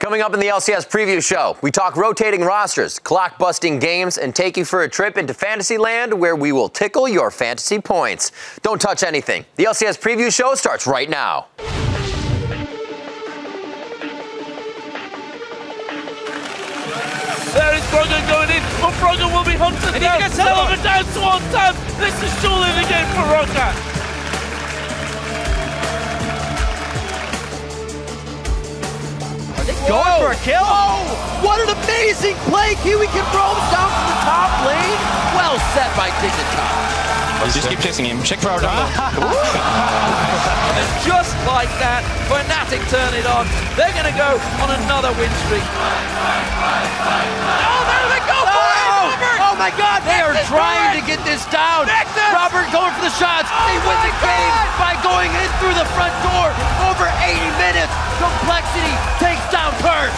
Coming up in the LCS Preview Show, we talk rotating rosters, clock-busting games, and take you for a trip into Fantasyland where we will tickle your fantasy points. Don't touch anything. The LCS Preview Show starts right now. There is Broken going in, but Broken will be hunted down. Silver down to 1 time. This is surely the game for Rocket. Going for a kill. Oh, what an amazing play. Kiwi can roam down to the top lane. Well set by Dignitas. Just keep chasing him. Check for our jungle. And just like that, Fnatic turn it on. They're going to go on another win streak. Oh, there they go for it. Oh my God, they are trying to get this down. Robert going for the shots. They win the game by going in through the front door. Over 80 minutes. Complexity takes down Curse.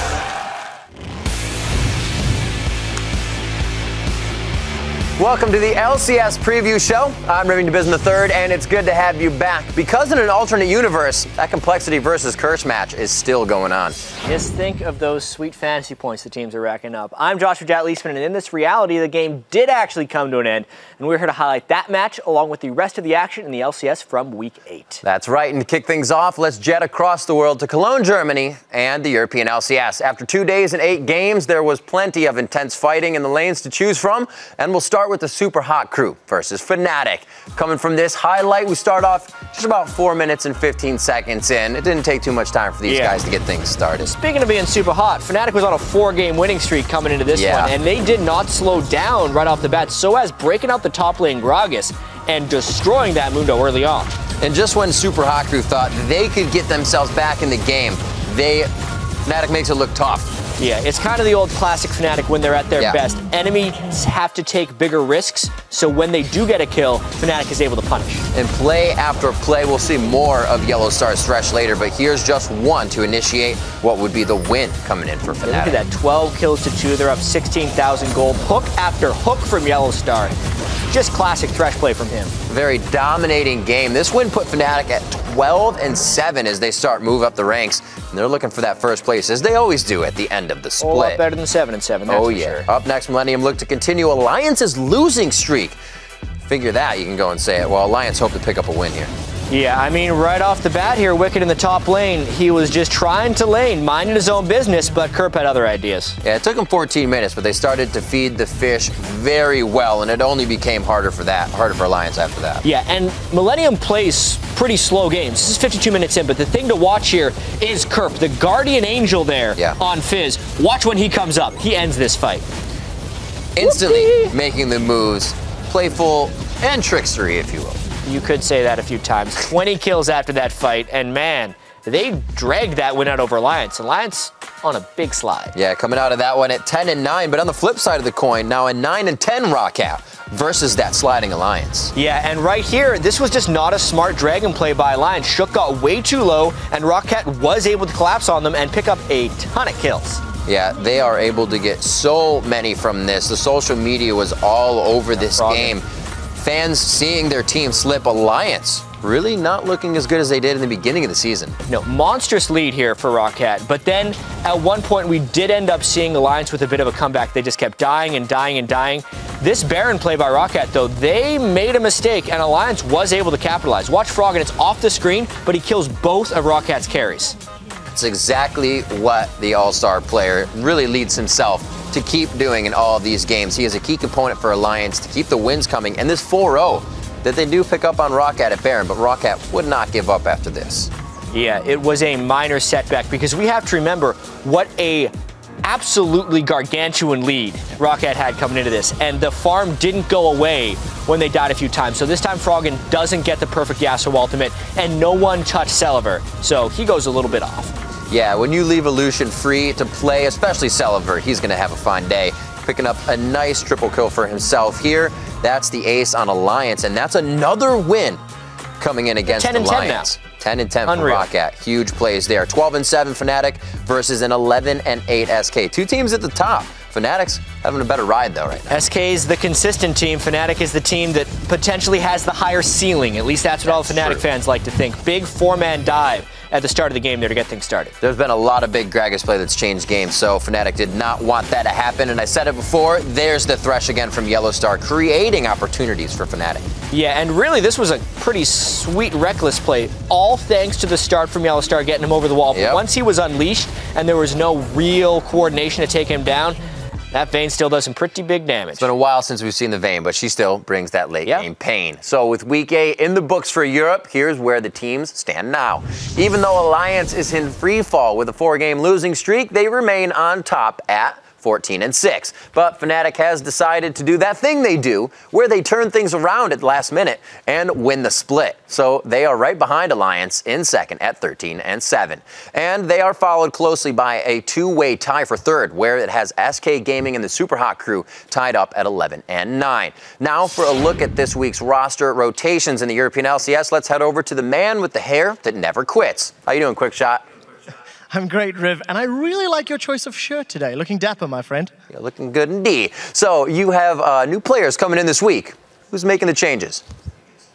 Welcome to the LCS Preview Show. I'm Remington Bism III, and it's good to have you back. Because in an alternate universe, that Complexity versus Curse match is still going on. Just think of those sweet fantasy points the teams are racking up. I'm Joshua Jatt and in this reality, the game did actually come to an end, and we're here to highlight that match along with the rest of the action in the LCS from Week 8. That's right, and to kick things off, let's jet across the world to Cologne, Germany, and the European LCS. After 2 days and 8 games, there was plenty of intense fighting in the lanes to choose from, and we'll start with the super hot crew versus Fnatic. Coming from this highlight, we start off just about 4 minutes and 15 seconds in. It didn't take too much time for these guys to get things started. Speaking of being super hot, Fnatic was on a 4-game winning streak coming into this one, and they did not slow down right off the bat, so as breaking out the top lane Gragas and destroying that Mundo early on. And just when Super Hot Crew thought they could get themselves back in the game, Fnatic makes it look tough. Yeah, it's kind of the old classic Fnatic when they're at their best. Enemies have to take bigger risks, so when they do get a kill, Fnatic is able to punish. And play after play, we'll see more of Yellow Star's Thresh later, but here's just one to initiate what would be the win coming in for Fnatic. Look at that, 12 kills to 2. They're up 16,000 gold. Hook after hook from Yellow Star. Just classic Thresh play from him. Very dominating game. This win put Fnatic at 12-7 as they start move up the ranks. And they're looking for that first place, as they always do at the end of the split. A lot better than 7-7, that's for sure. Up next, Millenium look to continue Alliance's losing streak. Figure that, you can go and say it. Well, Alliance hope to pick up a win here. Yeah, I mean, right off the bat here, Wicked in the top lane, he was just trying to lane, minding his own business, but Kerp had other ideas. Yeah, it took him 14 minutes, but they started to feed the fish very well, and it only became harder for Alliance after that. Yeah, and Millenium plays pretty slow games. This is 52 minutes in, but the thing to watch here is Kerp, the guardian angel there on Fizz. Watch when he comes up. He ends this fight. Instantly making the moves, playful and trickstery, if you will. You could say that a few times. 20 kills after that fight, and man, they dragged that win out over Alliance. Alliance on a big slide. Yeah, coming out of that one at 10-9, but on the flip side of the coin, now a 9-10 Roccat versus that sliding Alliance. Yeah, and right here, this was just not a smart dragon play by Alliance. Shook got way too low, and Roccat was able to collapse on them and pick up a ton of kills. Yeah, they are able to get so many from this. The social media was all over this game. Fans seeing their team slip. Alliance really not looking as good as they did in the beginning of the season. No, monstrous lead here for Roccat, but then at one point we did end up seeing Alliance with a bit of a comeback. They just kept dying and dying and dying. This Baron play by Roccat, though, they made a mistake, and Alliance was able to capitalize. Watch Frog, and it's off the screen, but he kills both of Rockat's carries. It's exactly what the all-star player really leads himself to keep doing in all of these games. He is a key component for Alliance to keep the wins coming, and this 4-0 that they do pick up on Roccat at Baron, but Roccat would not give up after this. Yeah, it was a minor setback because we have to remember what a absolutely gargantuan lead Roccat had coming into this, and the farm didn't go away when they died a few times. So this time Froggen doesn't get the perfect Yasuo ultimate, and no one touched Celiver, so he goes a little bit off. Yeah, when you leave a Lucian free to play, especially Celiver, he's going to have a fine day. Picking up a nice triple kill for himself here. That's the ace on Alliance, and that's another win coming in against Alliance. 10-10 for Roccat. Huge plays there. 12-7 Fnatic versus an 11-8 SK. Two teams at the top. Fnatic's having a better ride, though, right now. SK is the consistent team. Fnatic is the team that potentially has the higher ceiling. At least that's what all Fnatic fans like to think. Big 4-man dive. at the start of the game there to get things started. There's been a lot of big Gragas play that's changed games, so Fnatic did not want that to happen. And I said it before, there's the Thresh again from Yellowstar, creating opportunities for Fnatic. Yeah, and really this was a pretty sweet reckless play, all thanks to the start from Yellowstar getting him over the wall. But once he was unleashed and there was no real coordination to take him down, that Vayne still does some pretty big damage. It's been a while since we've seen the Vayne, but she still brings that late game pain. So with Week A in the books for Europe, here's where the teams stand now. Even though Alliance is in free fall with a 4-game losing streak, they remain on top at 14-6. But Fnatic has decided to do that thing they do, where they turn things around at the last minute and win the split. So they are right behind Alliance in second at 13-7. And they are followed closely by a 2-way tie for third, where it has SK Gaming and the Super Hot crew tied up at 11-9. Now for a look at this week's roster rotations in the European LCS, let's head over to the man with the hair that never quits. How you doing, Quikshot? I'm great, Riv, and I really like your choice of shirt today. Looking dapper, my friend. You're looking good indeed. So you have new players coming in this week. Who's making the changes?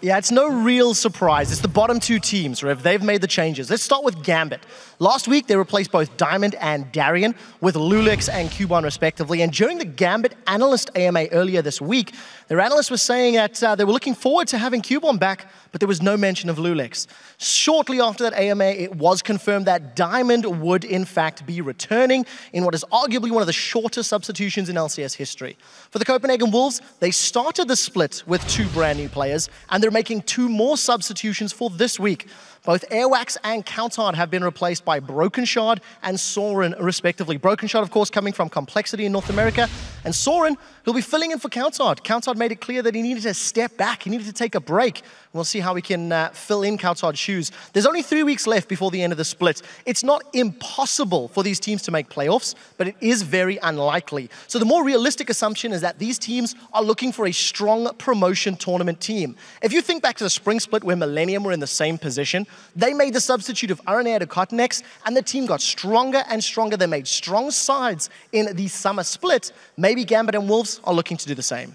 Yeah, it's no real surprise. It's the bottom 2 teams, Riv. They've made the changes. Let's start with Gambit. Last week, they replaced both Diamond and Darien with Lulix and Cubon, respectively. And during the Gambit Analyst AMA earlier this week, their analyst was saying that they were looking forward to having Cubon back, but there was no mention of Lulix. Shortly after that AMA, it was confirmed that Diamond would, in fact, be returning in what is arguably one of the shortest substitutions in LCS history. For the Copenhagen Wolves, they started the split with 2 brand new players, and they're making 2 more substitutions for this week. Both Airwax and Counthard have been replaced by Brokenshard and Soren, respectively. Brokenshard, of course, coming from Complexity in North America, and Soren, who'll be filling in for Counthard. Counthard made it clear that he needed to step back, he needed to take a break. We'll see how we can fill in Counthard's shoes. There's only 3 weeks left before the end of the split. It's not impossible for these teams to make playoffs, but it is very unlikely. So the more realistic assumption is that these teams are looking for a strong promotion tournament team. If you think back to the spring split where Millenium were in the same position, they made the substitute of Aranea to Cottonex, and the team got stronger and stronger. They made strong sides in the summer split. Maybe Gambit and Wolves are looking to do the same.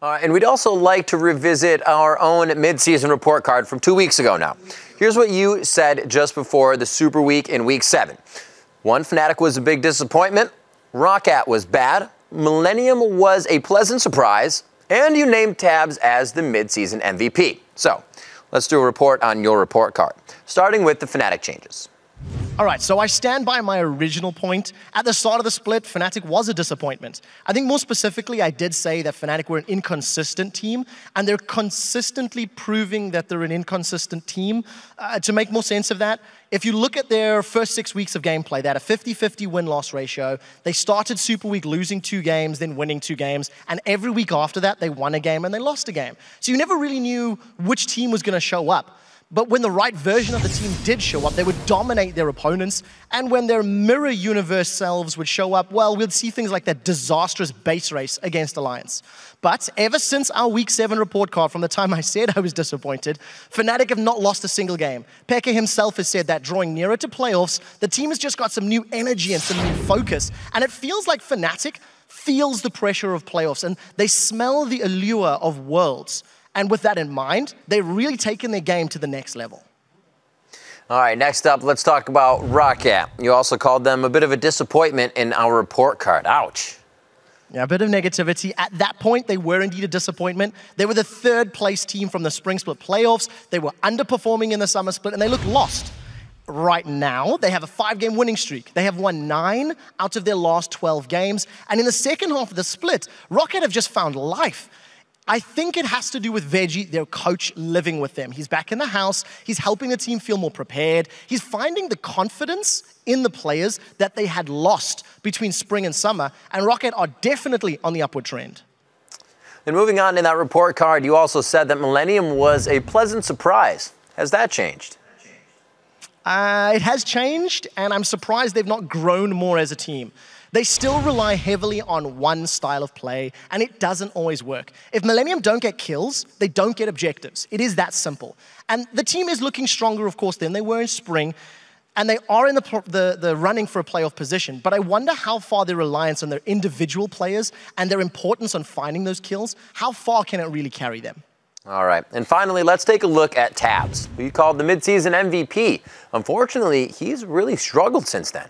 And we'd also like to revisit our own mid-season report card from 2 weeks ago now. Here's what you said just before the Super Week in Week 7. 1, Fnatic was a big disappointment. Roccat was bad. Millenium was a pleasant surprise. And you named Tabs as the mid-season MVP. So let's do a report on your report card, starting with the Fnatic changes. All right, so I stand by my original point. At the start of the split, Fnatic was a disappointment. I think more specifically, I did say that Fnatic were an inconsistent team, and they're consistently proving that they're an inconsistent team. To make more sense of that, if you look at their first 6 weeks of gameplay, they had a 50-50 win-loss ratio. They started Super Week losing 2 games, then winning 2 games, and every week after that, they won a game and they lost a game. So you never really knew which team was going to show up. But when the right version of the team did show up, they would dominate their opponents. And when their mirror universe selves would show up, well, we'd see things like that disastrous base race against Alliance. But ever since our Week 7 report card, from the time I said I was disappointed, Fnatic have not lost a single game. Pekka himself has said that drawing nearer to playoffs, the team has just got some new energy and some new focus. And it feels like Fnatic feels the pressure of playoffs, and they smell the allure of Worlds. And with that in mind, they've really taken their game to the next level. All right, next up, let's talk about Roccat. You also called them a bit of a disappointment in our report card. Ouch. Yeah, a bit of negativity. At that point, they were indeed a disappointment. They were the 3rd place team from the Spring Split playoffs. They were underperforming in the Summer Split, and they look lost. Right now, they have a 5-game winning streak. They have won 9 out of their last 12 games. And in the second half of the split, Roccat have just found life. I think it has to do with Veggie, their coach, living with them. He's back in the house. He's helping the team feel more prepared. He's finding the confidence in the players that they had lost between spring and summer. And Roccat are definitely on the upward trend. And moving on in that report card, you also said that Millenium was a pleasant surprise. Has that changed? It has changed, and I'm surprised they've not grown more as a team. They still rely heavily on one style of play, and it doesn't always work. If Millenium don't get kills, they don't get objectives. It is that simple. And the team is looking stronger, of course, than they were in spring, and they are in the running for a playoff position. But I wonder how far their reliance on their individual players and their importance on finding those kills, how far can it really carry them? All right, and finally, let's take a look at Tabs, who you called the midseason MVP. Unfortunately, he's really struggled since then.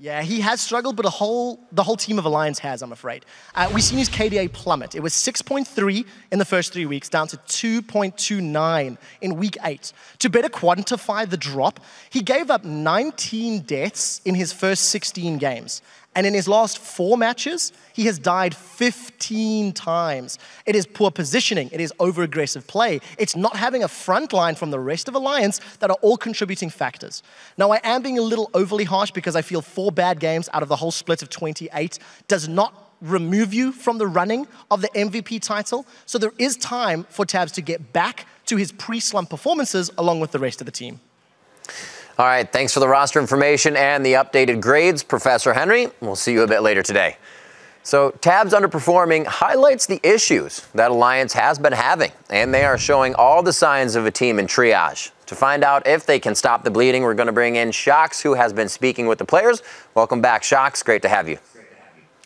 Yeah, he has struggled, but the whole team of Alliance has, I'm afraid. We've seen his KDA plummet. It was 6.3 in the first 3 weeks, down to 2.29 in week 8. To better quantify the drop, he gave up 19 deaths in his first 16 games. And in his last 4 matches, he has died 15 times. It is poor positioning. It is over-aggressive play. It's not having a front line from the rest of Alliance that are all contributing factors. Now, I am being a little overly harsh because I feel 4 bad games out of the whole split of 28 does not remove you from the running of the MVP title. So there is time for Tabs to get back to his pre-slump performances along with the rest of the team. All right, thanks for the roster information and the updated grades, Professor Henry. We'll see you a bit later today. So Tabs underperforming highlights the issues that Alliance has been having, and they are showing all the signs of a team in triage. To find out if they can stop the bleeding, we're going to bring in Shox, who has been speaking with the players. Welcome back, Shox. Great to have you.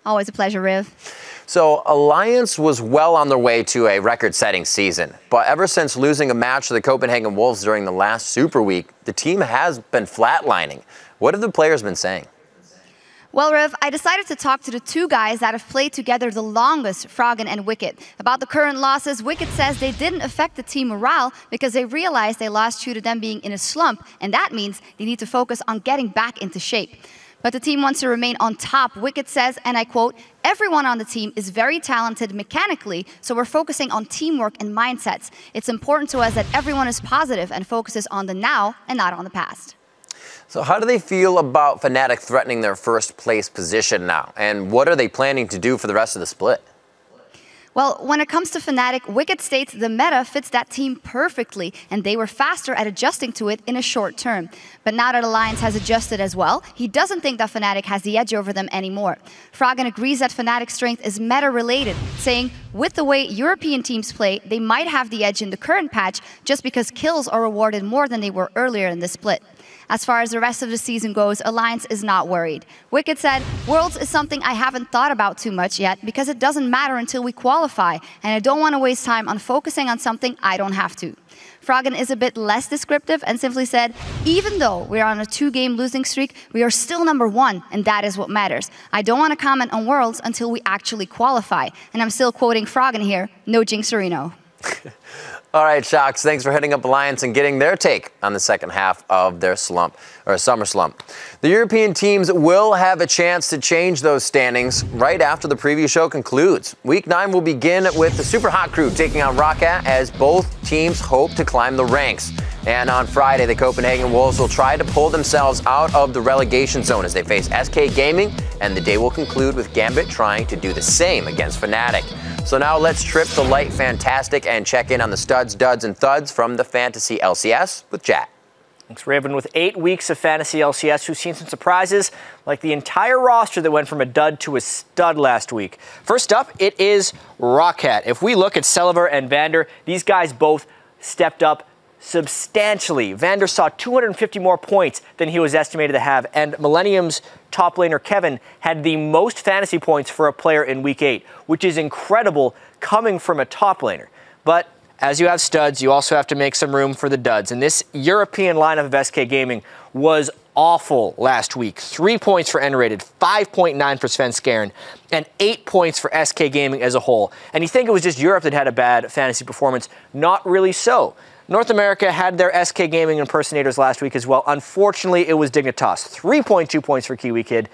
Always a pleasure, Riv. So Alliance was well on their way to a record-setting season, but ever since losing a match to the Copenhagen Wolves during the last Super Week, the team has been flatlining. What have the players been saying? Well, Riv, I decided to talk to the 2 guys that have played together the longest, Froggen and Wicked. About the current losses, Wicked says they didn't affect the team morale because they realized they lost due to them being in a slump, and that means they need to focus on getting back into shape. But the team wants to remain on top. Wicked says, and I quote, "Everyone on the team is very talented mechanically, so we're focusing on teamwork and mindsets. It's important to us that everyone is positive and focuses on the now and not on the past." So how do they feel about Fnatic threatening their first place position now? And what are they planning to do for the rest of the split? Well, when it comes to Fnatic, Wicked states the meta fits that team perfectly, and they were faster at adjusting to it in a short term. But now that Alliance has adjusted as well, he doesn't think that Fnatic has the edge over them anymore. Froggen agrees that Fnatic's strength is meta-related, saying, with the way European teams play, they might have the edge in the current patch just because kills are rewarded more than they were earlier in the split. As far as the rest of the season goes, Alliance is not worried. Wicked said, "Worlds is something I haven't thought about too much yet because it doesn't matter until we qualify, and I don't want to waste time on focusing on something I don't have to." Froggen is a bit less descriptive and simply said, "Even though we're on a 2-game losing streak, we are still #1, and that is what matters. I don't want to comment on Worlds until we actually qualify." And I'm still quoting Froggen here, "No Jinxerino." All right, Shox, thanks for hitting up Alliance and getting their take on the second half of their slump, or summer slump. The European teams will have a chance to change those standings right after the preview show concludes. Week 9 will begin with the Super Hot Crew taking on Roccat as both teams hope to climb the ranks. And on Friday, the Copenhagen Wolves will try to pull themselves out of the relegation zone as they face SK Gaming, and the day will conclude with Gambit trying to do the same against Fnatic. So now let's trip the light fantastic and check in on the studs, duds, and thuds from the Fantasy LCS with Jatt. Thanks, Raven. With 8 weeks of Fantasy LCS, we've seen some surprises, like the entire roster that went from a dud to a stud last week. First up, it is Roccat. If we look at Selliver and Vander, these guys both stepped up substantially. Vander saw 250 more points than he was estimated to have, and Millenium's top laner Kevin had the most fantasy points for a player in Week 8, which is incredible coming from a top laner. But as you have studs, you also have to make some room for the duds, and this European lineup of SK Gaming was awful last week. 3 points for N-rated, 5.9 for Svenskeren, and 8 points for SK Gaming as a whole. And you think it was just Europe that had a bad fantasy performance? Not really so. North America had their SK Gaming impersonators last week as well. Unfortunately, it was Dignitas. 3.2 points for Kiwi Kid,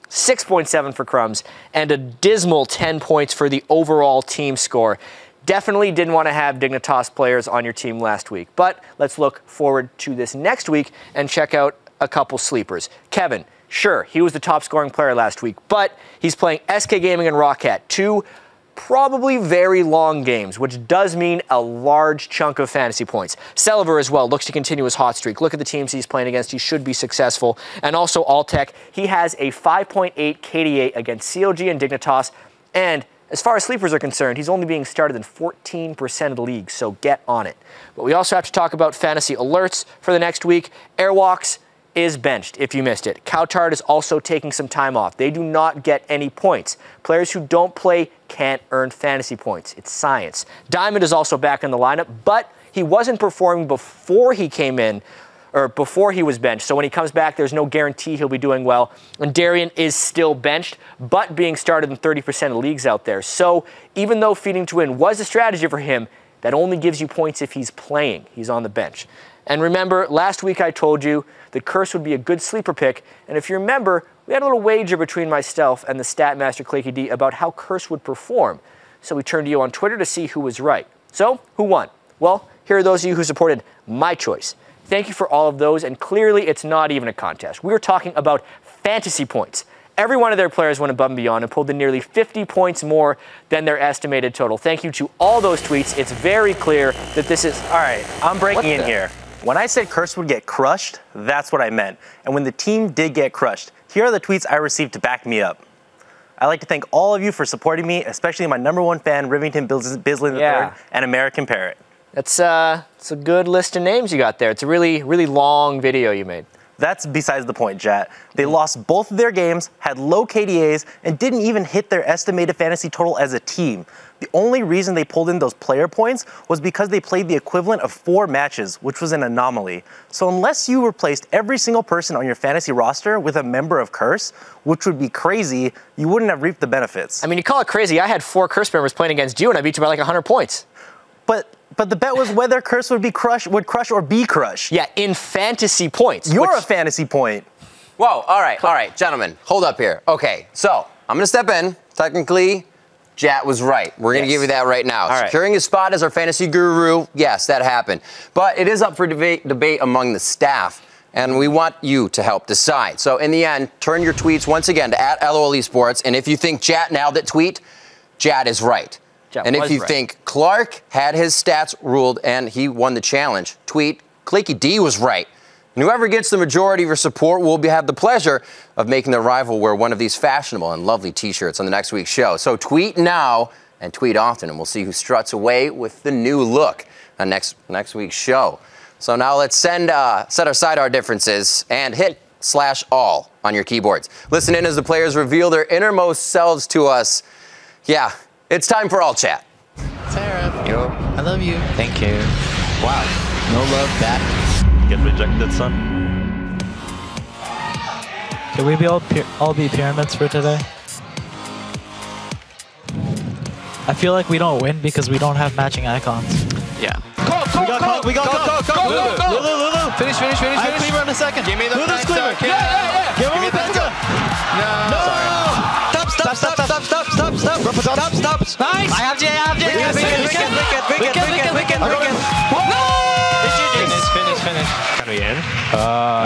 6.7 for Crumbs, and a dismal 10 points for the overall team score. Definitely didn't want to have Dignitas players on your team last week. But let's look forward to this next week and check out a couple sleepers. Kevin, sure, he was the top scoring player last week, but he's playing SK Gaming and Roccat, 2 probably very long games, which does mean a large chunk of fantasy points. Selliver as well looks to continue his hot streak. Look at the teams he's playing against. He should be successful. And also Altec, he has a 5.8 KDA against CLG and Dignitas. And as far as sleepers are concerned, he's only being started in 14% of the league, so get on it. But we also have to talk about fantasy alerts for the next week. Airwalks, is benched, if you missed it. Coutard is also taking some time off. They do not get any points. Players who don't play can't earn fantasy points. It's science. Diamond is also back in the lineup, but he wasn't performing before he came in, or before he was benched. So when he comes back, there's no guarantee he'll be doing well. And Darian is still benched, but being started in 30% of leagues out there. So even though feeding to win was a strategy for him, that only gives you points if he's playing. He's on the bench. And remember, last week I told you that Curse would be a good sleeper pick. And if you remember, we had a little wager between myself and the stat master ClakeyD about how Curse would perform. So we turned to you on Twitter to see who was right. So, who won? Well, here are those of you who supported my choice. Thank you for all of those, and clearly it's not even a contest. We were talking about fantasy points. Every one of their players went above and beyond and pulled in nearly 50 points more than their estimated total. Thank you to all those tweets. It's very clear that this is... All right, I'm breaking in here. When I said Curse would get crushed, that's what I meant. And when the team did get crushed, here are the tweets I received to back me up. I'd like to thank all of you for supporting me, especially my #1 fan, Rivington Bisley III, and American Parrot. It's a good list of names you got there. It's a really, really long video you made. That's besides the point, Jatt. They lost both of their games, had low KDAs, and didn't even hit their estimated fantasy total as a team. The only reason they pulled in those player points was because they played the equivalent of 4 matches, which was an anomaly. So unless you replaced every single person on your fantasy roster with a member of Curse, which would be crazy, you wouldn't have reaped the benefits. I mean, you call it crazy. I had 4 Curse members playing against you, and I beat you by like 100 points. But the bet was whether Curse would crush or be crushed. Yeah, in fantasy points. You're a fantasy point. Whoa, all right, gentlemen, hold up here. Okay, so I'm gonna step in. Technically, Jatt was right. We're gonna give you that right now. Securing his spot as our fantasy guru, yes, that happened. But it is up for debate among the staff, and we want you to help decide. So in the end, turn your tweets once again to @LOL Esports, and if you think Jatt nailed it, tweet, Jatt is right. And if you think Clark had his stats ruled and he won the challenge, tweet ClakeyD was right. And whoever gets the majority of your support will have the pleasure of making their rival wear one of these fashionable and lovely t-shirts on the next week's show. So tweet now and tweet often, and we'll see who struts away with the new look on next week's show. So now let's set aside our differences and hit /all on your keyboards. Listen in as the players reveal their innermost selves to us. Yeah. It's time for all chat. Sarah. Yo. I love you. Thank you. Wow. No love back. Get rejected, son. Can we all be pyramids for today? I feel like we don't win because we don't have matching icons. Yeah. We go. Lulu. Finish. I have Cleaver in a second. Give me the Lulu's Cleaver. Yeah. Give me the Penta. No. Stop. Nice. I have J. Wicked. Finish. Can we end?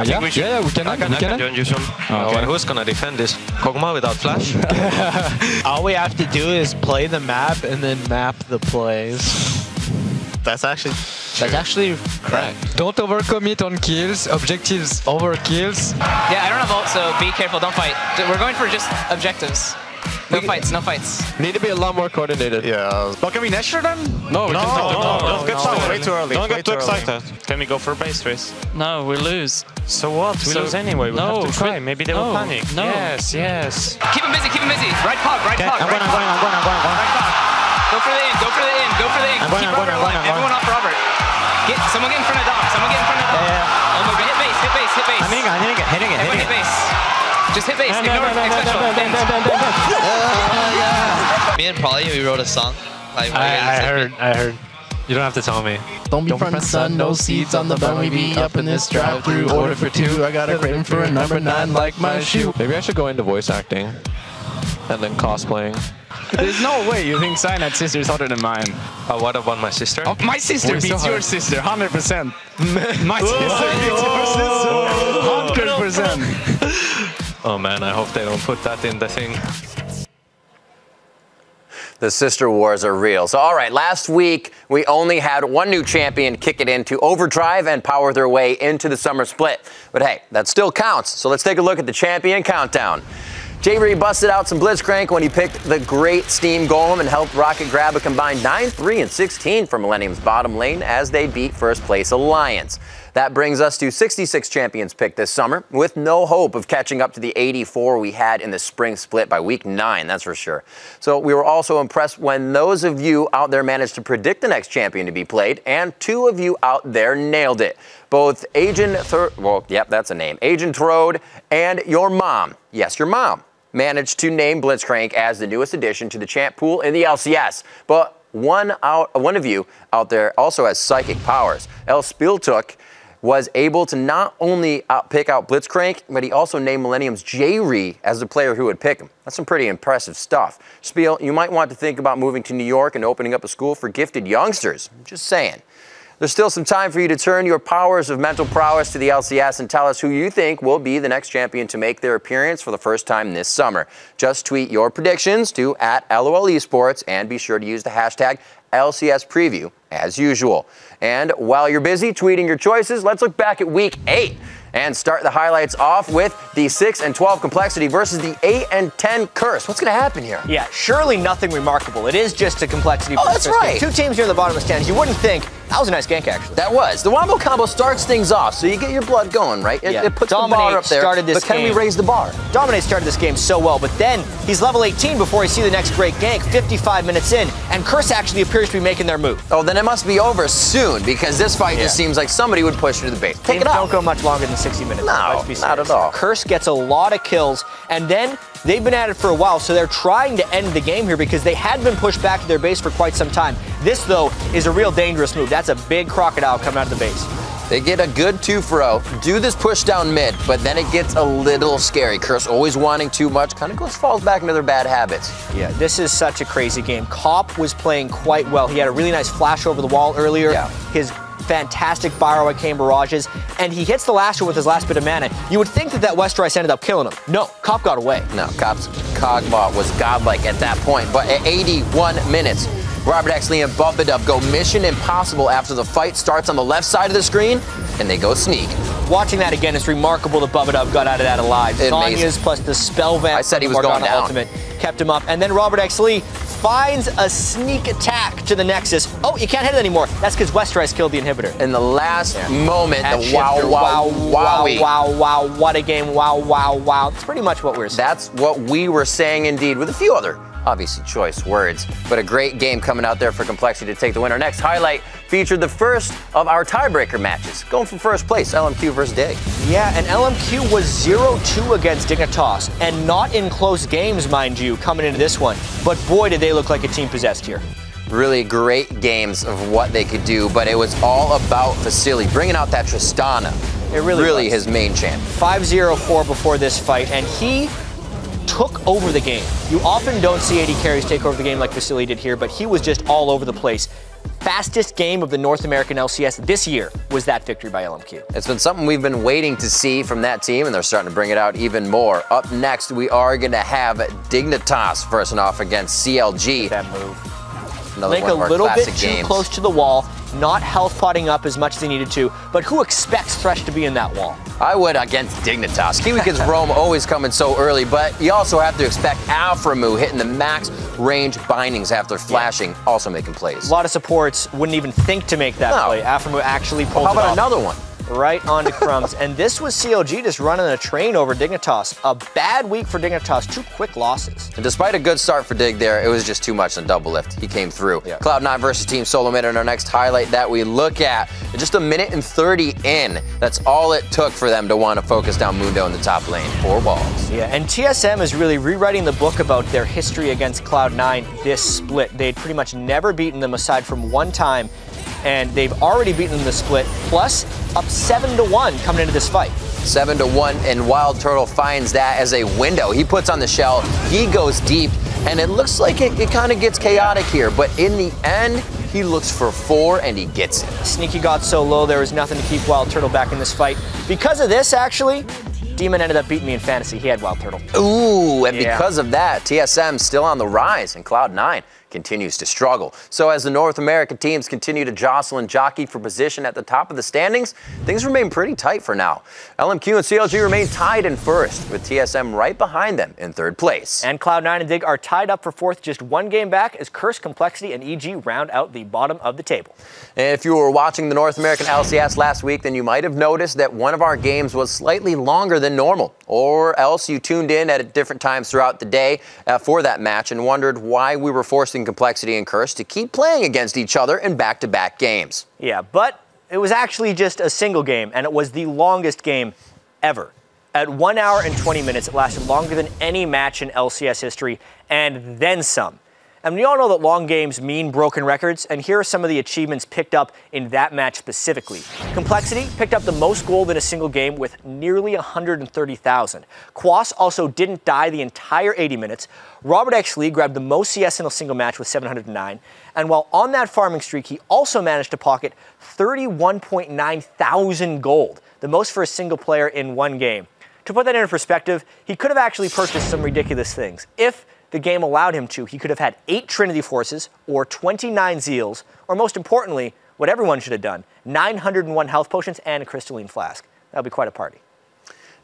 Yeah, we can. I can join you soon. Okay. Who's gonna defend this? Kog'Maw without flash? All we have to do is play the map and then map the plays. That's actually correct. Don't overcommit on kills, objectives over kills. Yeah, I don't have ult, so be careful, don't fight. We're going for just objectives. No fights. Need to be a lot more coordinated. Yeah. But can we Nashor then? No, don't get excited. Way too early. Don't get too excited. Can we go for base race? No, we lose. So what? We lose anyway. We have to try. Maybe they will panic. No. Yes. Keep him busy. Right pog. I'm going. Right pog. Go for the in. Keep Robert alive. Everyone off Robert. Someone get in front of Dom. Yeah. Oh my god, hit base. I'm hitting it. Everyone hit base. Just hit base. Ignore Me and Polly, we wrote a song. I heard. You don't have to tell me. Don't be front son, no seeds on the bun. We be up in this drive-through. Order for 2. I got a craving for a number 9 like my shoe. Maybe I should go into voice acting and then cosplaying. There's no way you think Cyanid's sister is hotter than mine. What about my sister? Oh, my sister beats your sister, 100%. My sister beats your sister, 100%. Oh man, I hope they don't put that in the thing. The sister wars are real. So, all right, last week we only had one new champion kick it into overdrive and power their way into the summer split. But hey, that still counts. So let's take a look at the champion countdown. J-Ree busted out some Blitzcrank when he picked the great Steam Golem and helped Rocket grab a combined 9-3 and 16 from Millenium's bottom lane as they beat first place Alliance. That brings us to 66 champions picked this summer, with no hope of catching up to the 84 we had in the spring split by week 9, that's for sure. So we were also impressed when those of you out there managed to predict the next champion to be played, and 2 of you out there nailed it. Both Agent that's a name, Agent Throde and your mom, yes, your mom, managed to name Blitzcrank as the newest addition to the champ pool in the LCS. But one of you out there also has psychic powers. El Spieltuk was able to not only pick out Blitzcrank, but he also named Millenium's J-Ree as the player who would pick him. That's some pretty impressive stuff. Spiel, you might want to think about moving to New York and opening up a school for gifted youngsters. Just saying. There's still some time for you to turn your powers of mental prowess to the LCS and tell us who you think will be the next champion to make their appearance for the first time this summer. Just tweet your predictions to @LOLesports and be sure to use the hashtag LCS Preview as usual. And while you're busy tweeting your choices, let's look back at week 8 and start the highlights off with the 6 and 12 Complexity versus the 8 and 10 Curse. What's going to happen here? Yeah, surely nothing remarkable. It is just a Complexity. Oh, that's right. 2 teams near the bottom of the stands. You wouldn't think. That was a nice gank, actually. That was. The Wombo combo starts things off, so you get your blood going, right? It puts the bar up there, but can we raise the bar? Dominate started this game so well, but then he's level 18 before he sees the next great gank, 55 minutes in, and Curse actually appears to be making their move. Oh, then it must be over soon, because this fight just seems like somebody would push to the base. Take it out. Don't go much longer than 60 minutes. No, not at all. Curse gets a lot of kills, and then they've been at it for a while, so they're trying to end the game here because they had been pushed back to their base for quite some time. This, though, is a real dangerous move. That's a big crocodile coming out of the base. They get a good 2-0, do this push down mid, but then it gets a little scary. Curse always wanting too much, kind of falls back into their bad habits. Yeah, this is such a crazy game. Cop was playing quite well. He had a really nice flash over the wall earlier. Yeah. His fantastic Borrow-Arcane Barrages, and he hits the last one with his last bit of mana. You would think that Westeros ended up killing him. No, Cop got away. No, Cop's Cogbot was godlike at that point, but at 81 minutes, Robert Exley and Buffedub go mission impossible after the fight starts on the left side of the screen, and they go sneak. Watching that again, it's remarkable that Buffedub got out of that alive. Sonya's plus the Spell Vamp. I said he was going down. Ultimate kept him up, and then Robert Exley finds a sneak attack to the Nexus. Oh, you can't hit it anymore. That's because Westeros killed the inhibitor. In the last moment, the wow, what a game, wow. It's pretty much what we were saying. That's what we were saying indeed, with a few other obviously choice words, but a great game coming out there for Complexity to take the win. Our next highlight featured the first of our tiebreaker matches, going for first place, LMQ versus Dig. Yeah, and LMQ was 0-2 against Dignitas, and not in close games, mind you, coming into this one. But boy, did they look like a team possessed here. Really great games of what they could do, but it was all about Vasily bringing out that Tristana. It really was his main champ. 5-0-4 before this fight, and he took over the game. You often don't see AD carries take over the game like Vasily did here, but he was just all over the place. Fastest game of the North American LCS this year was that victory by LMQ. It's been something we've been waiting to see from that team, and they're starting to bring it out even more. Up next, we are going to have Dignitas facing off against CLG. That move. Another Link one of our a little bit classic too games. close to the wall, not health potting up as much as he needed to, but who expects Thresh to be in that wall? I would against Dignitas. Kiwikin's roam always coming so early, but you also have to expect Alframu hitting the max range bindings after flashing, also making plays. A lot of supports wouldn't even think to make that play. Alframu actually pulled How it about off. another one? Right onto Crumbs. And this was CLG just running a train over Dignitas. A bad week for Dignitas, 2 quick losses. And despite a good start for Dig there, it was just too much on double lift. He came through. Yeah. Cloud9 versus Team Solo Mid in our next highlight that we look at. Just a minute and 30 in. That's all it took for them to want to focus down Mundo in the top lane. 4 walls. Yeah, and TSM is really rewriting the book about their history against Cloud9 this split. They'd pretty much never beaten them aside from one time, and they've already beaten them the split, plus up 7-1 coming into this fight. 7-1, and Wild Turtle finds that as a window. He puts on the shell, he goes deep, and it looks like it kind of gets chaotic here, but in the end, he looks for 4 and he gets it. Sneaky got so low, there was nothing to keep Wild Turtle back in this fight. Because of this, actually, Demon ended up beating me in fantasy. He had Wild Turtle. Ooh, and because of that, TSM still on the rise, and Cloud9 continues to struggle. So as the North American teams continue to jostle and jockey for position at the top of the standings, things remain pretty tight for now. LMQ and CLG remain tied in first, with TSM right behind them in third place. And Cloud9 and Dig are tied up for fourth, just one game back, as Curse, Complexity, and EG round out the bottom of the table. And if you were watching the North American LCS last week, then you might have noticed that one of our games was slightly longer than normal, or else you tuned in at different times throughout the day for that match and wondered why we were forcing Complexity and Curse to keep playing against each other in back-to-back games. Yeah, but it was actually just a single game, and it was the longest game ever. At 1 hour and 20 minutes, it lasted longer than any match in LCS history, and then some. And we all know that long games mean broken records, and here are some of the achievements picked up in that match specifically. Complexity picked up the most gold in a single game with nearly 130,000. Quas also didn't die the entire 80 minutes. Robert X. Lee grabbed the most CS in a single match with 709. And while on that farming streak, he also managed to pocket 31.9 thousand gold, the most for a single player in one game. To put that into perspective, he could have actually purchased some ridiculous things. If the game allowed him to, he could have had 8 Trinity Forces, or 29 Zeals, or most importantly, what everyone should have done, 901 health potions and a crystalline flask. That would be quite a party.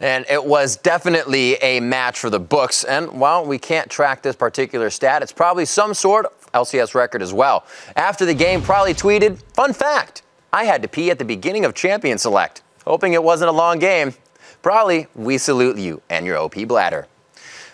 And it was definitely a match for the books. And while we can't track this particular stat, it's probably some sort of LCS record as well. After the game, Probably tweeted, "Fun fact, I had to pee at the beginning of Champion Select." Hoping it wasn't a long game. Probably, we salute you and your OP bladder.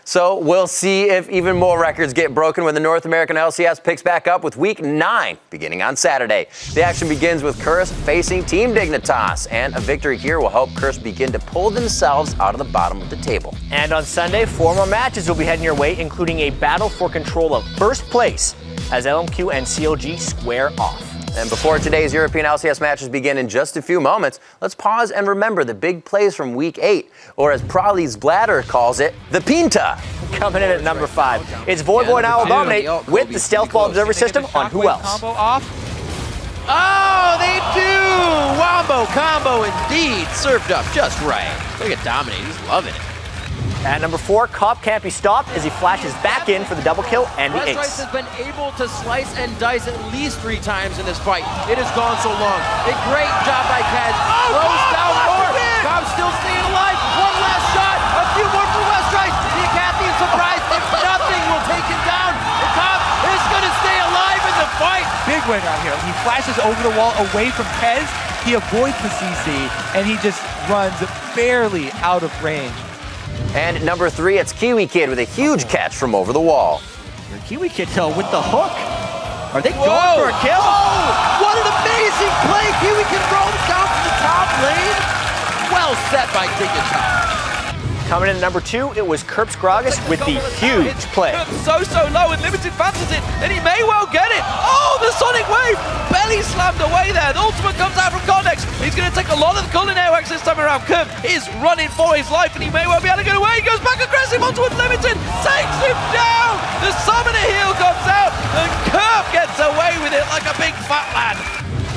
So we'll see if even more records get broken when the North American LCS picks back up with Week 9 beginning on Saturday. The action begins with Curse facing Team Dignitas, and a victory here will help Curse begin to pull themselves out of the bottom of the table. And on Sunday, 4 more matches will be heading your way, including a battle for control of first place as LMQ and CLG square off. And before today's European LCS matches begin in just a few moments, let's pause and remember the big plays from Week 8, or as Prolly's bladder calls it, the Pinta. Coming in at number 5, it's Voyboy now will dominate with the Stealth Ball Observer system on who else? Combo off. Oh, they do! Wombo combo indeed. Served up just right. Look at Dominate, he's loving it. At number 4, Cop can't be stopped as he flashes back in for the double kill and the ace. Has been able to slice and dice at least 3 times in this fight. It has gone so long. A great job by Kaz. Throws down more. Cobb still staying alive. One last shot. A few more for Westrice. The Acathian surprise. If nothing will take him down. And Cobb is going to stay alive in the fight. Big win out here. He flashes over the wall away from Kez. He avoids the CC, and he just runs barely out of range. And at number 3, it's Kiwi Kid with a huge catch from over the wall. Your Kiwi Kid though with the hook. Are they going for a kill? Oh, what an amazing play! Kiwi Kid rolls down to the top lane. Well set by Dignitas. Coming in at number 2, it was Kerps Gragas with the huge play. So low and Limited fancies it, and he may well get it. Oh, the Sonic Wave! Belly slammed away there. The ultimate comes out from Connex. He's going to take a lot of the golden airwax this time around. Kerp is running for his life, and he may well be able to get away. He goes back aggressive onto Unlimited, takes him down. The Summoner Heal comes out, and Kerp gets away with it like a big fat lad.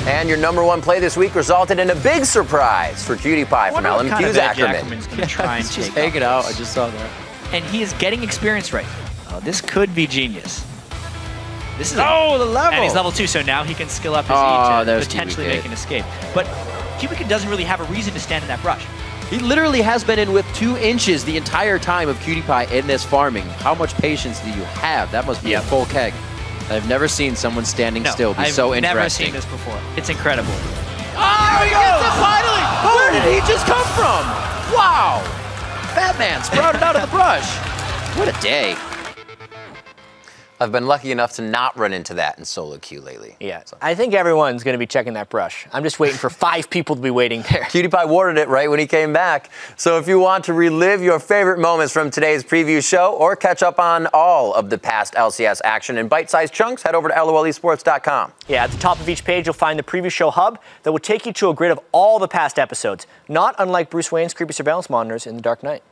And your number 1 play this week resulted in a big surprise for Cutie Pie from LMQ's Ackerman. Just take it out. I just saw that. And he is getting experience right. Oh, this could be genius. This is the level. And he's level 2, so now he can skill up his E to potentially make an escape. But Cubican doesn't really have a reason to stand in that brush. He literally has been in with 2 inches the entire time of Cutie Pie in this farming. How much patience do you have? That must be a full keg. I've never seen someone standing still be so interesting. I've never seen this before. It's incredible. Oh, he gets it finally! Where did he just come from? Wow! Fat Man sprouted out of the brush. What a day. I've been lucky enough to not run into that in solo queue lately. Yeah, so I think everyone's going to be checking that brush. I'm just waiting for 5 people to be waiting there. Cutie Pie warded it right when he came back. So if you want to relive your favorite moments from today's preview show or catch up on all of the past LCS action in bite-sized chunks, head over to lolesports.com. Yeah, at the top of each page, you'll find the preview show hub that will take you to a grid of all the past episodes, not unlike Bruce Wayne's creepy surveillance monitors in The Dark Knight.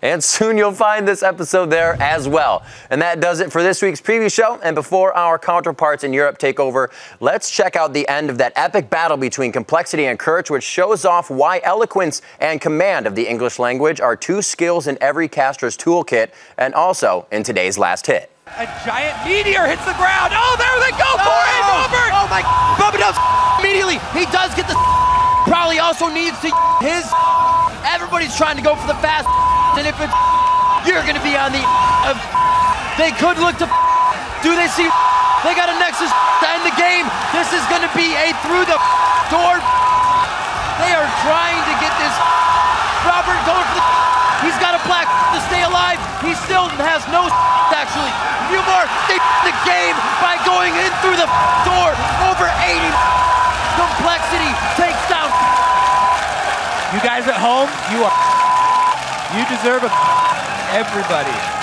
And soon you'll find this episode there as well. And that does it for this week's preview show. And before our counterparts in Europe take over, let's check out the end of that epic battle between Complexity and Kirch, which shows off why eloquence and command of the English language are 2 skills in every caster's toolkit, and also in today's last hit. A giant meteor hits the ground. Oh, there they go for it, Robert! Oh my, Bubba does immediately. He does get the probably also needs to his. Everybody's trying to go for the fast, and if it's you're gonna be on the they could look to do they see they got a Nexus to end the game. This is gonna be a through the door. They are trying to get this Robert going for the he's got a black to stay alive. He still has no actually. A few more. They the game by going in through the door. Over 80. Complexity takes down. You guys at home, you deserve everybody.